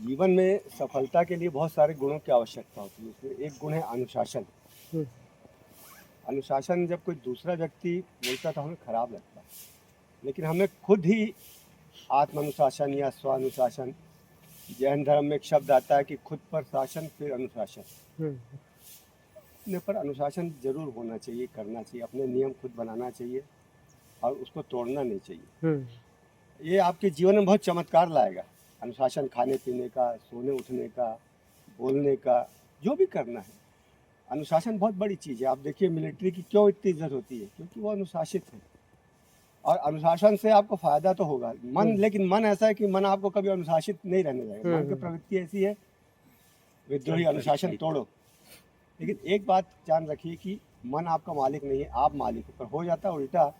जीवन में सफलता के लिए बहुत सारे गुणों की आवश्यकता होती है। उसमें एक गुण है अनुशासन। हुँ, अनुशासन जब कोई दूसरा व्यक्ति बोलता है तो हमें खराब लगता है, लेकिन हमें खुद ही आत्मानुशासन या स्वानुशासन, जैन धर्म में एक शब्द आता है कि खुद पर शासन फिर अनुशासन। हुँ, अपने पर अनुशासन जरूर होना चाहिए, करना चाहिए, अपने नियम खुद बनाना चाहिए और उसको तोड़ना नहीं चाहिए। हुँ, ये आपके जीवन में बहुत चमत्कार लाएगा। अनुशासन खाने पीने का, सोने उठने का, बोलने का, जो भी करना है। अनुशासन बहुत बड़ी चीज़ है। आप देखिए मिलिट्री की क्यों इतनी इज्जत होती है, क्योंकि वो अनुशासित है। और अनुशासन से आपको फायदा तो होगा मन, हुँ, लेकिन मन ऐसा है कि मन आपको कभी अनुशासित नहीं रहने देगा। हुँ, मन की हुँ, प्रवृत्ति ऐसी है, विद्रोही अनुशासन तोड़ो। लेकिन एक बात जान रखिए कि मन आपका मालिक नहीं है, आप मालिक हो। पर हो जाता है उल्टा,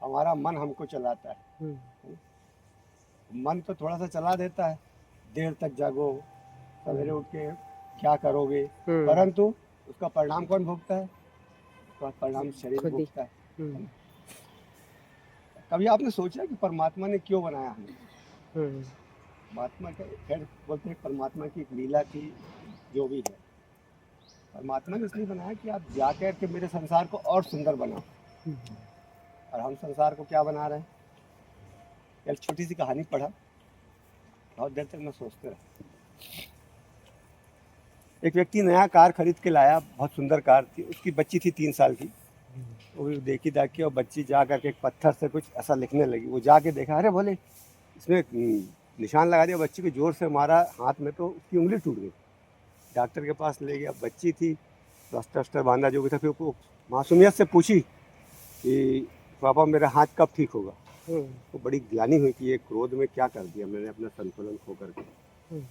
हमारा मन हमको चलाता है। हुँ, मन तो थोड़ा सा चला देता है, देर तक जागो, सवेरे उठ के क्या करोगे, हुँ, परंतु उसका परिणाम कौन भोगता है? उसका परिणाम शरीर खुद ही। भोगता है। हुँ, है ना? कभी आपने सोचा कि परमात्मा ने क्यों बनाया हमें? हुँ, परमात्मा का खैर बोलते हैं परमात्मा की एक लीला थी, जो भी है। परमात्मा ने इसलिए बनाया कि आप जाकर के मेरे संसार को और सुंदर बनाओ। हुँ, और हम संसार को क्या बना रहे हैं? एक छोटी सी कहानी पढ़ा, बहुत देर तक मैं सोचते रहा। एक व्यक्ति नया कार खरीद के लाया, बहुत सुंदर कार थी। उसकी बच्ची थी 3 साल की। वो भी देखी दाखी, और बच्ची जा करके एक पत्थर से कुछ ऐसा लिखने लगी। वो जाके देखा, अरे बोले इसमें निशान लगा दिया। बच्ची को जोर से मारा हाथ में, तो उसकी उंगली टूट गई। डॉक्टर के पास ले गया। बच्ची थी, प्लास्टर वस्टर बांधा जो भी था। फिर वो मासूमियत से पूछी कि पापा मेरा हाथ कब ठीक होगा? हुँ, तो बड़ी ग्लानि हुई कि ये क्रोध में क्या कर दिया मैंने, अपना संतुलन खो करके। हुँ,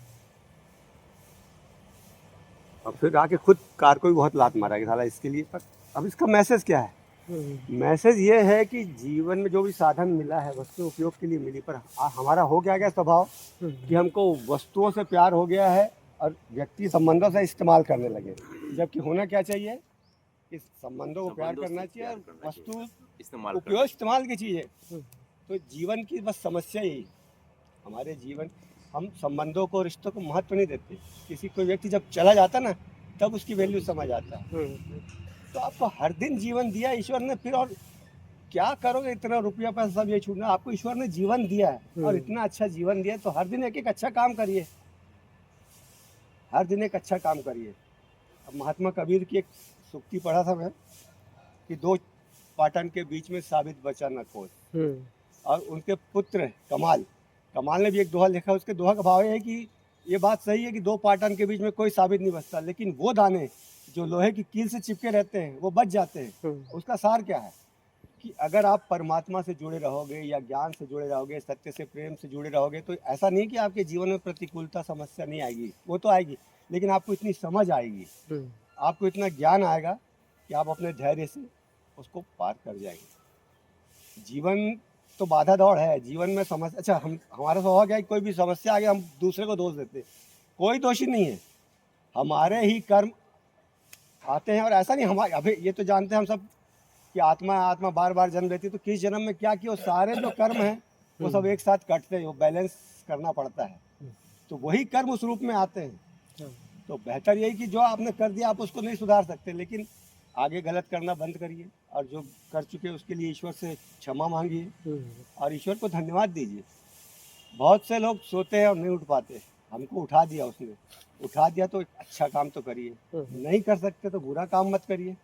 और फिर आके खुद कार को भी बहुत लात मारा कि साला इसके लिए। पर अब इसका मैसेज क्या है? हुँ, मैसेज ये है कि जीवन में जो भी साधन मिला है वस्तु उपयोग के लिए मिली, पर हमारा हो क्या गया स्वभाव हुँ, कि हमको वस्तुओं से प्यार हो गया है और व्यक्ति संबंधों से इस्तेमाल करने लगे। जबकि होना क्या चाहिए? इस संबंधों को प्यार करना चाहिए, और वस्तु उपयोग इस्तेमाल की चीज़ है। हुँ, तो जीवन की बस समस्या यही है। हमारे जीवन, हम संबंधों को, रिश्तों को महत्व नहीं देते। किसी कोई व्यक्ति जब चला जाता ना, तब उसकी वैल्यू समझ आता है। हुँ, तो आपको हर दिन जीवन दिया ईश्वर ने, फिर और क्या करोगे? इतना रुपया पैसा सब ये छूटना। आपको ईश्वर ने जीवन दिया है और हुँ, इतना अच्छा जीवन दिया है, तो हर दिन एक एक अच्छा काम करिए। हर दिन एक अच्छा काम करिए। अब महात्मा कबीर की एक सूक्ति पढ़ा था मैं कि दो पाटन के बीच में साबित बचा न कोई। हुँ, और उनके पुत्र कमाल, कमाल ने भी एक दोहा लिखा। उसके दोहा का भाव ये है कि ये बात सही है कि दो पाटन के बीच में कोई साबित नहीं बचता, लेकिन वो दाने जो लोहे की कील से चिपके रहते हैं वो बच जाते हैं। हुँ, उसका सार क्या है? कि अगर आप परमात्मा से जुड़े रहोगे या ज्ञान से जुड़े रहोगे, सत्य से, प्रेम से जुड़े रहोगे, तो ऐसा नहीं कि आपके जीवन में प्रतिकूलता समस्या नहीं आएगी, वो तो आएगी, लेकिन आपको इतनी समझ आएगी, हुँ, आपको इतना ज्ञान आएगा कि आप अपने धैर्य से उसको पार कर जाएंगे। जीवन तो बाधा दौड़ है। जीवन में समस्या, अच्छा हम हमारा स्वभाव क्या है, कोई भी समस्या आ गया हम दूसरे को दोष देते हैं। कोई दोषी नहीं है, हमारे ही कर्म आते हैं। और ऐसा नहीं, हमारे अभी ये तो जानते हैं हम सब कि आत्मा है, आत्मा बार बार जन्म लेती है। तो किस जन्म में क्या किया, वो सारे जो कर्म हैं वो सब एक साथ कटते हैं, वो बैलेंस करना पड़ता है। तो वही कर्म उस रूप में आते हैं। हाँ, तो बेहतर यही कि जो आपने कर दिया आप उसको नहीं सुधार सकते, लेकिन आगे गलत करना बंद करिए, और जो कर चुके उसके लिए ईश्वर से क्षमा मांगिए हुँ, और ईश्वर को धन्यवाद दीजिए। बहुत से लोग सोते हैं और नहीं उठ पाते। हमको उठा दिया उसने, उठा दिया तो एक अच्छा काम तो करिए। हुँ, नहीं कर सकते तो बुरा काम मत करिए,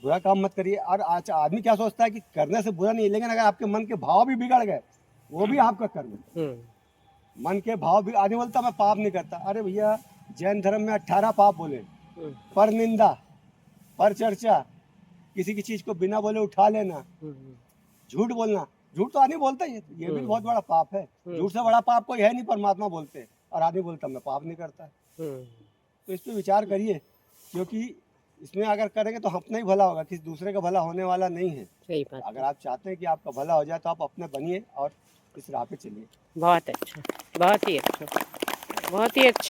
बुरा काम मत करिए। और आज आदमी क्या सोचता है कि करने से बुरा नहीं है, लेकिन अगर आपके मन के भाव भी बिगड़ गए, वो भी आपका कर्म है। हुँ, मन के भाव भी, आदमी बोलता मैं पाप नहीं करता। अरे भैया, जैन धर्म में 18 पाप बोले। हुँ, पर निंदा, पर चर्चा, किसी की चीज को बिना बोले उठा लेना, हुँ, झूठ बोलना। झूठ तो आदमी बोलता ही है, ये भी बहुत बड़ा पाप है। झूठ से बड़ा पाप कोई है नहीं, परमात्मा बोलते हैं, और आदमी बोलता मैं पाप नहीं करता। हुँ, तो इस पर विचार करिए, क्योंकि इसमें अगर करेंगे तो अपना ही भला होगा, किसी दूसरे का भला होने वाला नहीं है। सही बात अगर है। आप चाहते हैं कि आपका भला हो जाए तो आप अपने बनिए और इस राह पे चलिए। बहुत अच्छा, बहुत ही अच्छा, बहुत ही अच्छा।